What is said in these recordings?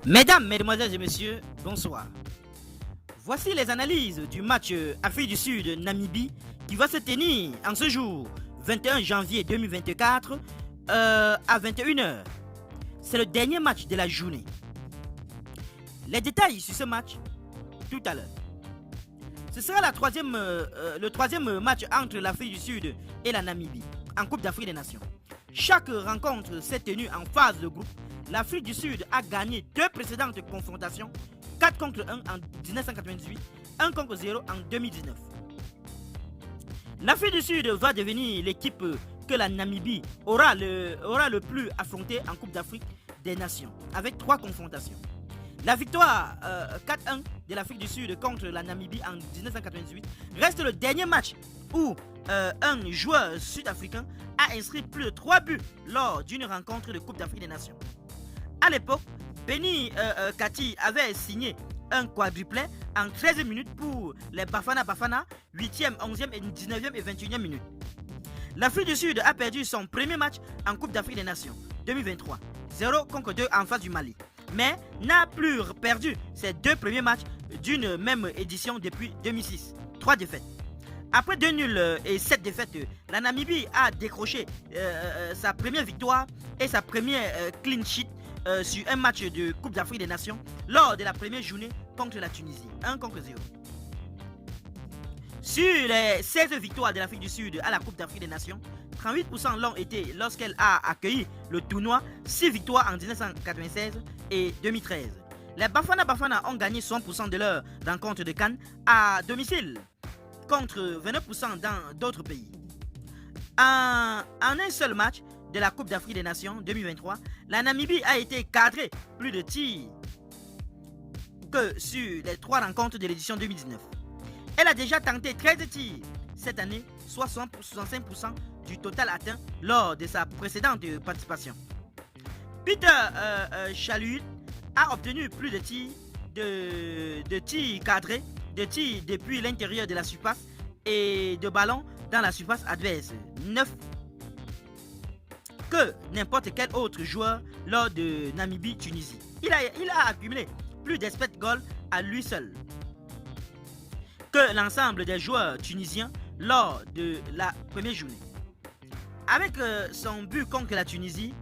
Mesdames, Mesdemoiselles et Messieurs, bonsoir. Voici les analyses du match Afrique du Sud-Namibie qui va se tenir en ce jour 21 janvier 2024 à 21h. C'est le dernier match de la journée. Les détails sur ce match tout à l'heure. Ce sera le troisième match entre l'Afrique du Sud et la Namibie en Coupe d'Afrique des Nations. Chaque rencontre s'est tenue en phase de groupe. L'Afrique du Sud a gagné 2 précédentes confrontations, 4 contre 1 en 1998, 1 contre 0 en 2019. L'Afrique du Sud va devenir l'équipe que la Namibie aura le plus affronté en Coupe d'Afrique des Nations, avec 3 confrontations. La victoire 4-1 de l'Afrique du Sud contre la Namibie en 1998 reste le dernier match où un joueur sud-africain a inscrit plus de 3 buts lors d'une rencontre de Coupe d'Afrique des Nations. A l'époque, Benny Kati avait signé un quadruplé en 13 minutes pour les Bafana Bafana, 8e, 11e, 19e et 21e minutes. L'Afrique du Sud a perdu son premier match en Coupe d'Afrique des Nations 2023, 0 contre 2 en face du Mali, mais n'a plus perdu ses 2 premiers matchs d'une même édition depuis 2006, 3 défaites. Après 2 nuls et 7 défaites, la Namibie a décroché sa première victoire et sa première clean sheet sur un match de Coupe d'Afrique des Nations lors de la première journée contre la Tunisie, 1 contre 0. Sur les 16 victoires de l'Afrique du Sud à la Coupe d'Afrique des Nations, 38% l'ont été lorsqu'elle a accueilli le tournoi, 6 victoires en 1996 et 2013. Les Bafana Bafana ont gagné 100% de leurs rencontres de CAN à domicile, contre 29% dans d'autres pays. En un seul match de la Coupe d'Afrique des Nations 2023, la Namibie a été cadrée plus de tirs que sur les 3 rencontres de l'édition 2019. Elle a déjà tenté 13 tirs cette année, soit 65% du total atteint lors de sa précédente participation. Peter Chalut a obtenu plus de tirs cadrés, de tirs depuis l'intérieur de la surface et de ballons dans la surface adverse, 9 que n'importe quel autre joueur lors de Namibie-Tunisie. Il a accumulé plus d'expect goals à lui seul que l'ensemble des joueurs tunisiens lors de la première journée. Avec son but contre la Tunisie,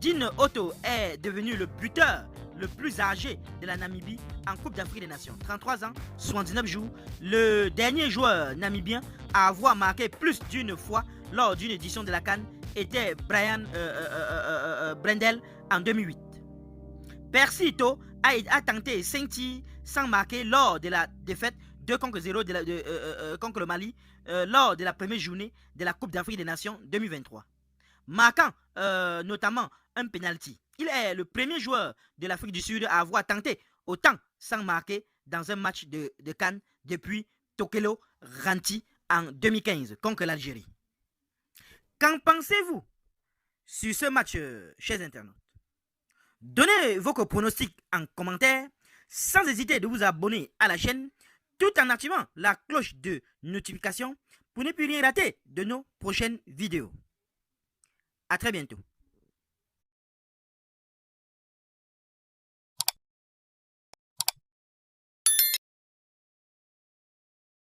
Dine Otto est devenu le buteur le plus âgé de la Namibie en Coupe d'Afrique des Nations. 33 ans, 79 jours, le dernier joueur namibien à avoir marqué plus d'une fois lors d'une édition de la CAN était Brian Brendel en 2008. Percy Tau a tenté 5 tirs sans marquer lors de la défaite 2 contre 0 contre le Mali lors de la première journée de la Coupe d'Afrique des Nations 2023, marquant notamment un penalty. Il est le premier joueur de l'Afrique du Sud à avoir tenté autant sans marquer dans un match de CAN depuis Tokelo Ranti en 2015 contre l'Algérie. Qu'en pensez-vous sur ce match, chers internautes? Donnez vos pronostics en commentaire sans hésiter de vous abonner à la chaîne tout en activant la cloche de notification pour ne plus rien rater de nos prochaines vidéos. A très bientôt.